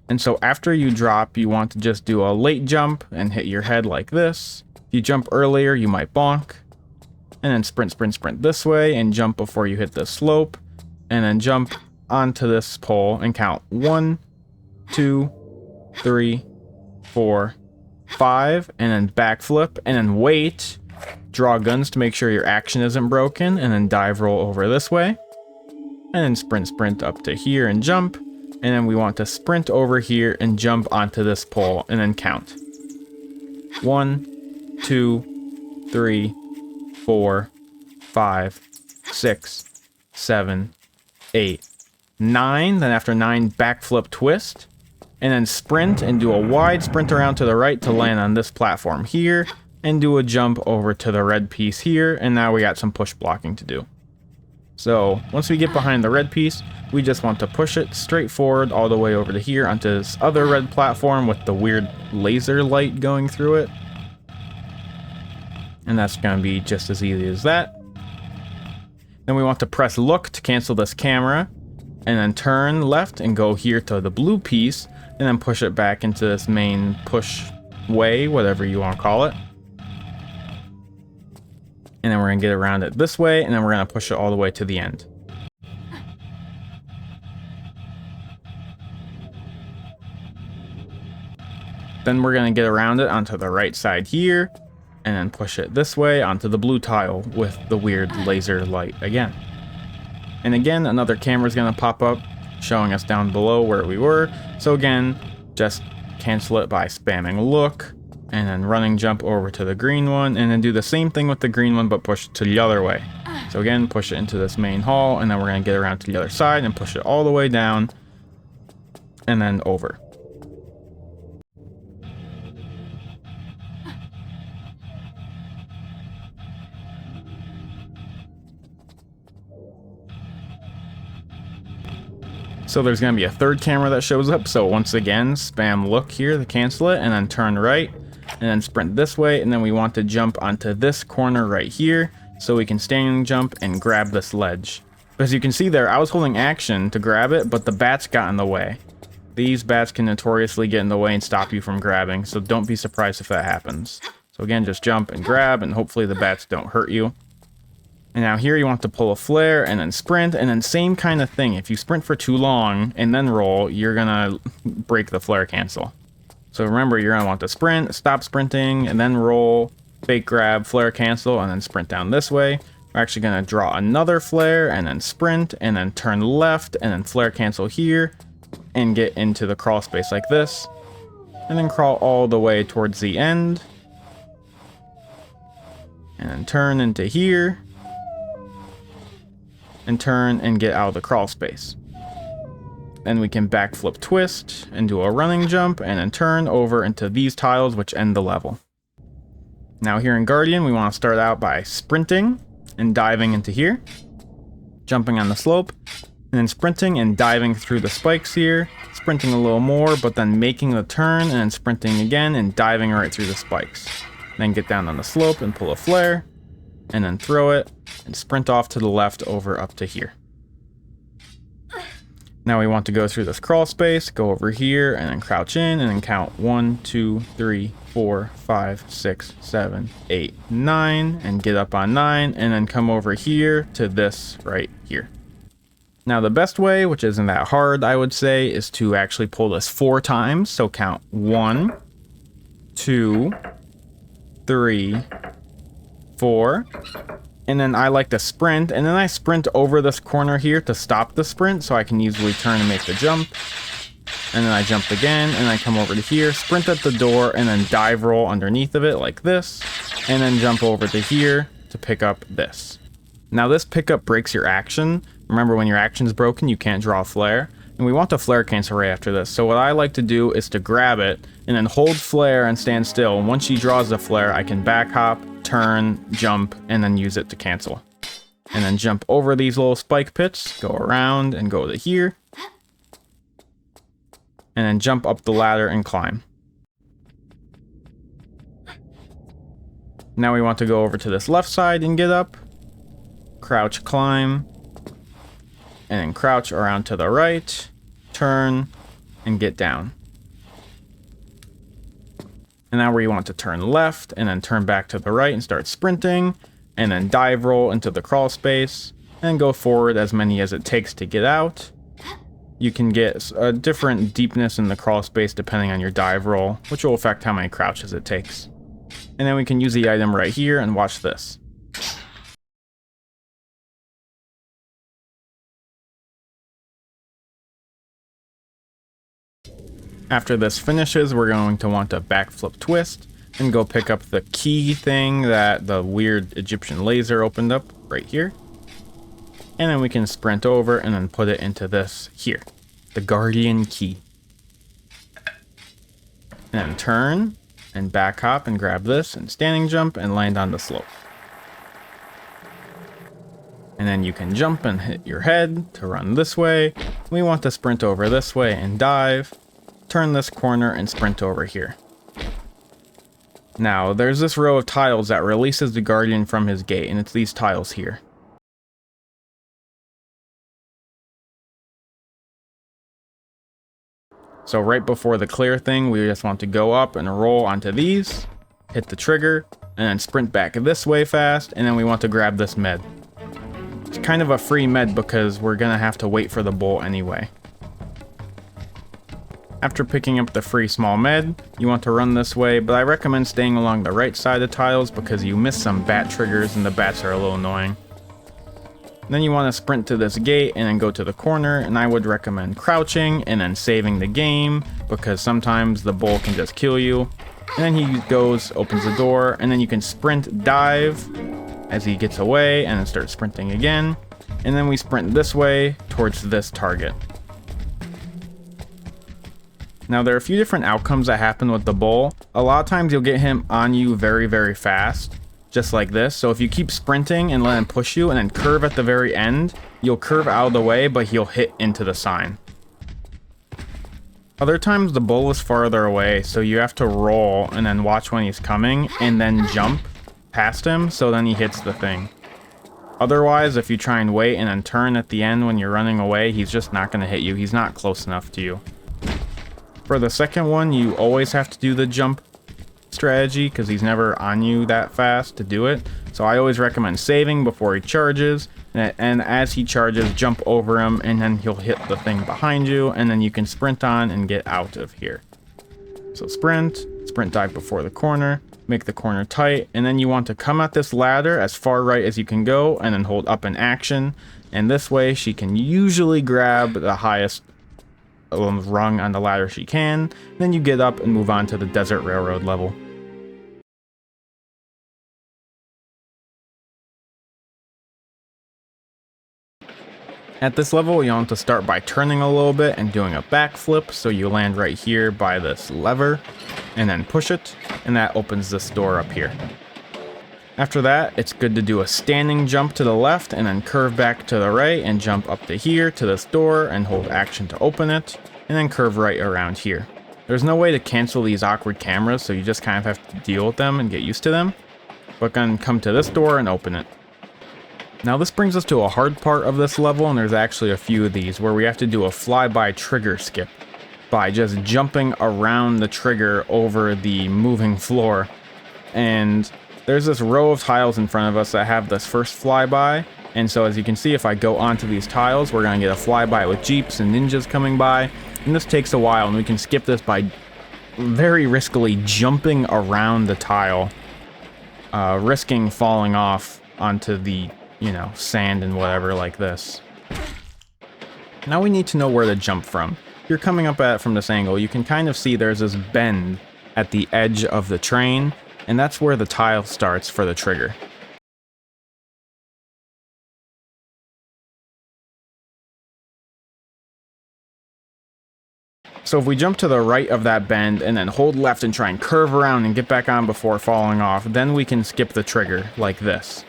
And so after you drop, you want to just do a late jump and hit your head like this. If you jump earlier, you might bonk. And then sprint, sprint, sprint this way and jump before you hit the slope. And then jump onto this pole and count 1, 2, 3, 4, 5. And then backflip and then wait. Draw guns to make sure your action isn't broken, and then dive roll over this way. And then sprint, sprint up to here and jump. And then we want to sprint over here and jump onto this pole and then count. 1, 2, 3, 4, 5, 6, 7, 8, 9. Then after 9, backflip twist. And then sprint and do a wide sprint around to the right to land on this platform here. And do a jump over to the red piece here, and now we got some push blocking to do. So once we get behind the red piece, we just want to push it straight forward all the way over to here onto this other red platform with the weird laser light going through it. And that's going to be just as easy as that. Then we want to press look to cancel this camera, and then turn left and go here to the blue piece, and then push it back into this main push way, whatever you want to call it. And then we're going to get around it this way, and then we're going to push it all the way to the end. Then we're going to get around it onto the right side here, and then push it this way onto the blue tile with the weird laser light again. And again, another camera is going to pop up showing us down below where we were. So again, just cancel it by spamming look, and then running jump over to the green one, and then do the same thing with the green one but push it to the other way. So again, push it into this main hall, and then we're going to get around to the other side and push it all the way down and then over. So there's going to be a third camera that shows up, so once again, spam look here to cancel it, and then turn right, and then sprint this way, and then we want to jump onto this corner right here, so we can standing jump and grab this ledge. As you can see there, I was holding action to grab it, but the bats got in the way. These bats can notoriously get in the way and stop you from grabbing, so don't be surprised if that happens. So again, just jump and grab, and hopefully the bats don't hurt you. And now here you want to pull a flare and then sprint, and then same kind of thing. If you sprint for too long and then roll, you're gonna break the flare cancel. So remember, you're gonna want to sprint, stop sprinting, and then roll, fake grab, flare cancel, and then sprint down this way. We're actually gonna draw another flare and then sprint, and then turn left, and then flare cancel here, and get into the crawl space like this. and then crawl all the way towards the end, and then turn into here, and turn and get out of the crawl space. Then we can backflip twist and do a running jump, and then turn over into these tiles which end the level. Now here in Guardian, we want to start out by sprinting and diving into here, jumping on the slope, and then sprinting and diving through the spikes here, sprinting a little more, but then making the turn, and then sprinting again and diving right through the spikes. Then get down on the slope and pull a flare, and then throw it, and sprint off to the left over up to here. Now we want to go through this crawl space, go over here, and then crouch in, and then count 1, 2, 3, 4, 5, 6, 7, 8, 9, and get up on 9, and then come over here to this right here. Now the best way, which isn't that hard, I would say, is to actually pull this 4 times. So count 1, 2, 3, 4. And then I like to sprint, and then I sprint over this corner here to stop the sprint so I can easily turn and make the jump. And then I jump again, and I come over to here, sprint at the door, and then dive roll underneath of it like this, and then jump over to here to pick up this. Now this pickup breaks your action. Remember, when your action's broken, you can't draw a flare. And we want the flare cancel right after this. So what I like to do is to grab it, and then hold flare and stand still. And once she draws the flare, I can back hop, turn, jump, and then use it to cancel. And then jump over these little spike pits, go around and go to here. And then jump up the ladder and climb. Now we want to go over to this left side and get up. Crouch, climb. And then crouch around to the right, turn, and get down. And now we want to turn left, and then turn back to the right and start sprinting, and then dive roll into the crawl space, and go forward as many as it takes to get out. You can get a different deepness in the crawl space depending on your dive roll, which will affect how many crouches it takes. And then we can use the item right here and watch this. After this finishes, we're going to want to backflip twist and go pick up the key thing that the weird Egyptian laser opened up right here. And then we can sprint over and then put it into this here, the Guardian key. And then turn and back hop and grab this and standing jump and land on the slope. And then you can jump and hit your head to run this way. We want to sprint over this way and dive. Turn this corner and sprint over here. Now, there's this row of tiles that releases the Guardian from his gate, and it's these tiles here. So right before the clear thing, we just want to go up and roll onto these, hit the trigger, and then sprint back this way fast, and then we want to grab this med. It's kind of a free med because we're gonna have to wait for the bull anyway. After picking up the free small med, you want to run this way, but I recommend staying along the right side of tiles because you miss some bat triggers and the bats are a little annoying. Then you want to sprint to this gate and then go to the corner, and I would recommend crouching and then saving the game because sometimes the bull can just kill you. And then he goes, opens the door, and then you can sprint dive as he gets away and then start sprinting again. And then we sprint this way towards this target. Now there are a few different outcomes that happen with the bull. A lot of times you'll get him on you very, very fast, just like this. So if you keep sprinting and let him push you and then curve at the very end, you'll curve out of the way, but he'll hit into the sign. Other times the bull is farther away, so you have to roll and then watch when he's coming and then jump past him, so then he hits the thing. Otherwise, if you try and wait and then turn at the end when you're running away, he's just not going to hit you. He's not close enough to you. For the second one, you always have to do the jump strategy because he's never on you that fast to do it. So I always recommend saving before he charges, and as he charges, jump over him, and then he'll hit the thing behind you, and then you can sprint on and get out of here. So sprint dive before the corner, make the corner tight, and then you want to come at this ladder as far right as you can go, and then hold up in action, and this way she can usually grab the highest rung on the ladder she can. Then you get up and move on to the Desert Railroad level. At this level, you want to start by turning a little bit and doing a backflip, so you land right here by this lever, and then push it, and that opens this door up here. After that, it's good to do a standing jump to the left, and then curve back to the right, and jump up to here to this door, and hold action to open it, and then curve right around here. There's no way to cancel these awkward cameras, so you just kind of have to deal with them and get used to them. But then come to this door and open it. Now this brings us to a hard part of this level, and there's actually a few of these where we have to do a flyby trigger skip by just jumping around the trigger over the moving floor. And there's this row of tiles in front of us that have this first flyby, and so as you can see, if I go onto these tiles, we're going to get a flyby with jeeps and ninjas coming by, and this takes a while, and we can skip this by very riskily jumping around the tile, risking falling off onto the sand and whatever like this. Now we need to know where to jump from. If you're coming up at it from this angle, you can kind of see there's this bend at the edge of the train, and that's where the tile starts for the trigger. So if we jump to the right of that bend and then hold left and try and curve around and get back on before falling off, then we can skip the trigger like this.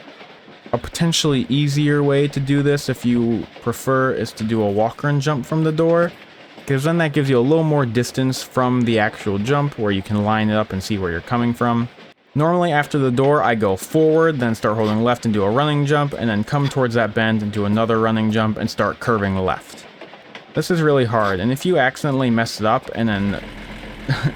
A potentially easier way to do this, if you prefer, is to do a walk run jump from the door, because then that gives you a little more distance from the actual jump where you can line it up and see where you're coming from. Normally after the door I go forward, then start holding left and do a running jump, and then come towards that bend and do another running jump and start curving left. This is really hard, and if you accidentally mess it up and then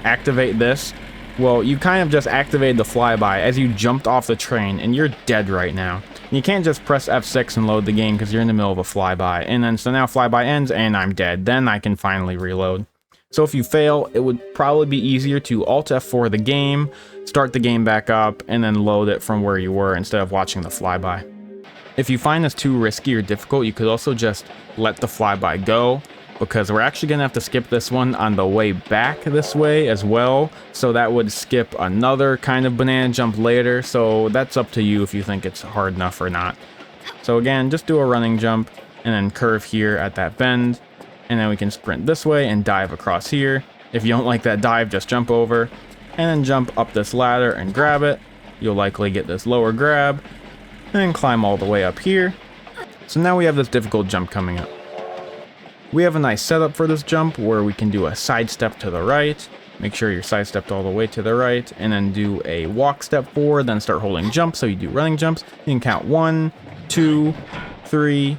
activate this, well, you kind of just activated the flyby as you jumped off the train, and you're dead right now. You can't just press F6 and load the game because you're in the middle of a flyby, and then so now flyby ends and I'm dead. Then I can finally reload. So if you fail, it would probably be easier to Alt F4 the game, start the game back up, and then load it from where you were instead of watching the flyby. If you find this too risky or difficult, you could also just let the flyby go, because we're actually going to have to skip this one on the way back this way as well, so that would skip another kind of banana jump later, so that's up to you if you think it's hard enough or not. So again, just do a running jump, and then curve here at that bend, and then we can sprint this way and dive across here. If you don't like that dive, just jump over, and then jump up this ladder and grab it. You'll likely get this lower grab, and then climb all the way up here. So now we have this difficult jump coming up. We have a nice setup for this jump where we can do a side step to the right, make sure you're side stepped all the way to the right, and then do a walk step forward, then start holding jump, so you do running jumps. You can count 1, 2, 3,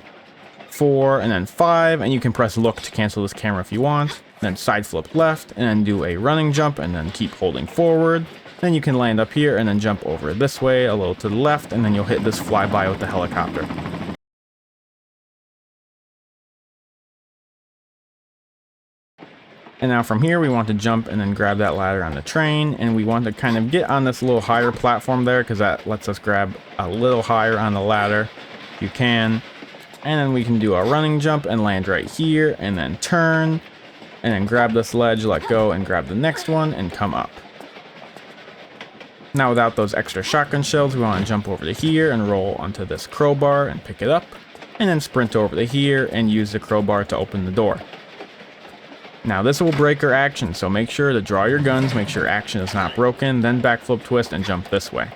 4, and then 5, and you can press look to cancel this camera if you want. Then side flip left, and then do a running jump, and then keep holding forward. Then you can land up here and then jump over this way a little to the left, and then you'll hit this flyby with the helicopter. And now from here we want to jump and then grab that ladder on the train, and we want to kind of get on this little higher platform there because that lets us grab a little higher on the ladder if you can. And then we can do a running jump and land right here, and then turn, and then grab this ledge, let go, and grab the next one and come up. Now without those extra shotgun shells, we want to jump over to here and roll onto this crowbar and pick it up, and then sprint over to here and use the crowbar to open the door. Now this will break our action, so make sure to draw your guns, make sure action is not broken, then backflip twist and jump this way.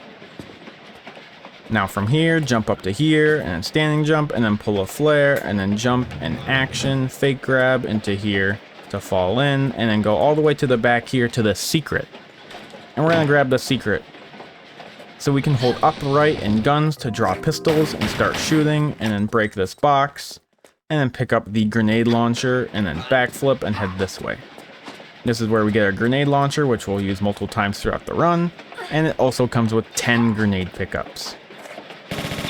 Now from here, jump up to here, and then standing jump, and then pull a flare, and then jump and action, fake grab into here to fall in, and then go all the way to the back here to the secret. And we're going to grab the secret. So we can hold upright and guns to draw pistols and start shooting, and then break this box. And then pick up the grenade launcher, and then backflip and head this way. This is where we get our grenade launcher, which we'll use multiple times throughout the run, and it also comes with 10 grenade pickups.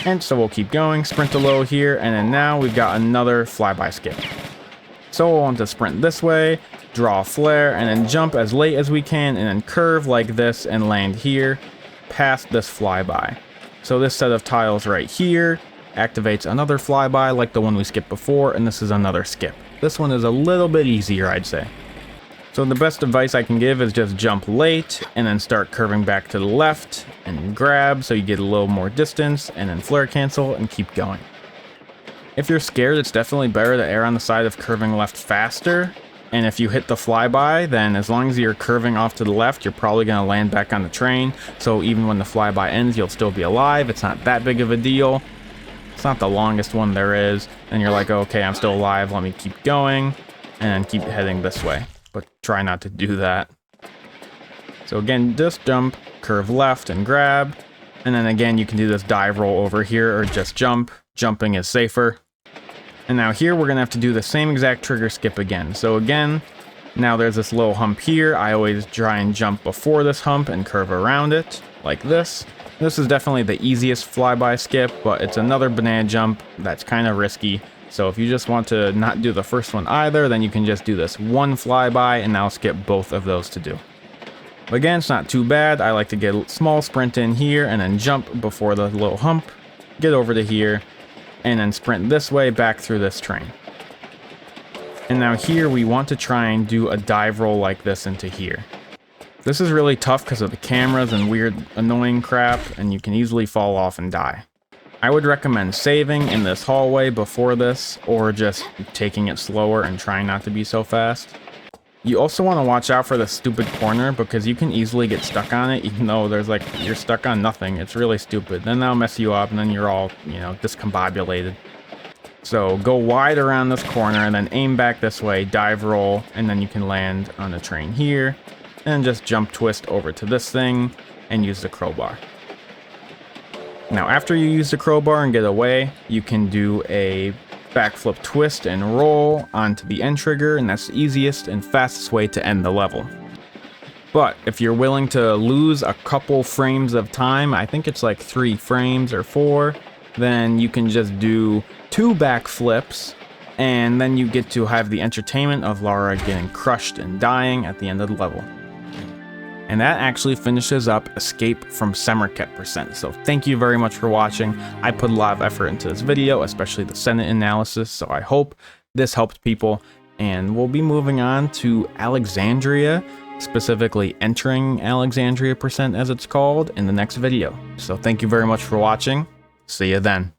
And so we'll keep going, sprint to low here, and then now we've got another flyby skip. So we'll want to sprint this way, draw a flare, and then jump as late as we can, and then curve like this and land here, past this flyby. So this set of tiles right here, activates another flyby like the one we skipped before, and this is another skip. This one is a little bit easier, I'd say. So the best advice I can give is just jump late and then start curving back to the left and grab so you get a little more distance, and then flare cancel and keep going. If you're scared, it's definitely better to err on the side of curving left faster. And if you hit the flyby, then as long as you're curving off to the left, you're probably going to land back on the train. So even when the flyby ends, you'll still be alive. It's not that big of a deal. It's not the longest one there is. And you're like, okay, I'm still alive. Let me keep going and keep heading this way. But try not to do that. So again, just jump, curve left and grab. And then again, you can do this dive roll over here or just jump. Jumping is safer. And now here we're going to have to do the same exact trigger skip again. So again, now there's this little hump here. I always try and jump before this hump and curve around it like this. This is definitely the easiest flyby skip, but it's another banana jump that's kind of risky. So if you just want to not do the first one either, then you can just do this one flyby and I'll skip both of those to do. But again, it's not too bad. I like to get a small sprint in here and then jump before the little hump, get over to here, and then sprint this way back through this train. And now here we want to try and do a dive roll like this into here. This is really tough because of the cameras and weird annoying crap, and you can easily fall off and die. I would recommend saving in this hallway before this, or just taking it slower and trying not to be so fast. You also want to watch out for the stupid corner because you can easily get stuck on it, even though there's like, you're stuck on nothing. It's really stupid. Then that'll mess you up and then you're all, discombobulated. So go wide around this corner and then aim back this way, dive roll, and then you can land on the train here and just jump twist over to this thing and use the crowbar. Now after you use the crowbar and get away, you can do a backflip twist and roll onto the end trigger, and that's the easiest and fastest way to end the level. But if you're willing to lose a couple frames of time, I think it's like 3 frames or 4, then you can just do 2 backflips, and then you get to have the entertainment of Lara getting crushed and dying at the end of the level. And that actually finishes up Escape from Semerkhet %. So thank you very much for watching. I put a lot of effort into this video, especially the Senet analysis, so I hope this helped people. And we'll be moving on to Alexandria, specifically entering Alexandria % as it's called, in the next video. So thank you very much for watching. See you then.